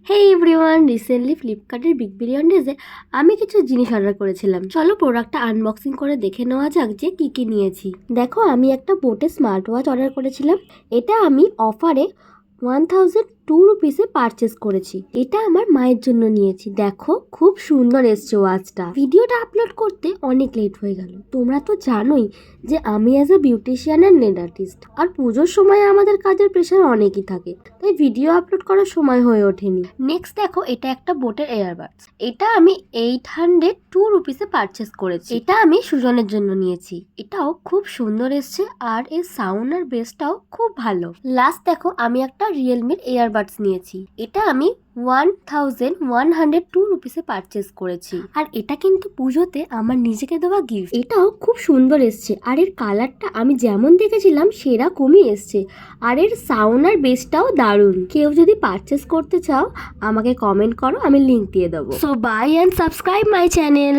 হে everyone, recently ফ্লিপকার্টের big billion ডেজে আমি কিছু জিনিস অর্ডার করেছিলাম। চলো প্রোডাক্টটা আনবক্সিং করে দেখে নেওয়া যাক যে কি কি নিয়েছি। দেখো, আমি একটা বোটে স্মার্ট ওয়াচ অর্ডার করেছিলাম। এটা আমি অফারে 1002 রুপিসে পারচেস করেছি। এটা আমার মায়ের জন্য নিয়েছি। দেখো, খুব সুন্দর এসছে ওয়াচটা। ভিডিওটা আপলোড করতে অনেক লেট হয়ে গেল। তোমরা তো জানোই যে আমি as a beautician and nail artist, আর পুজোর সময় আমাদের কাজের প্রেশার অনেকই থাকে, তাই ভিডিও আপলোড করার সময় হয়ে ওঠেনি। নেক্সট দেখো, এটা একটা বোটের এয়ারবাডস। এটা আমি 802 রুপিসে পারচেস করেছি। এটা আমি সুজনের জন্য নিয়েছি। এটাও খুব সুন্দর এসছে, আর এর সাউন্ড আর বেসটাও খুব ভালো। লাস্ট দেখো, আমি একটা রিয়েলমির এয়ারবাডস নিয়েছি। এটা আমি 1102 রুপিসে পারচেস করেছি। আর এটা কিন্তু পুজোতে আমার নিজেকে দেওয়া গিফট। এটাও খুব সুন্দর এসছে, আর এর কালারটা আমি যেমন দেখেছিলাম সেরকমই এসছে, আর এর সাউন্ড আর বেসটাও দারুণ। কেউ যদি পারচেস করতে চাও আমাকে কমেন্ট করো, আমি লিংক দিয়ে দেবো। So bye and subscribe my channel.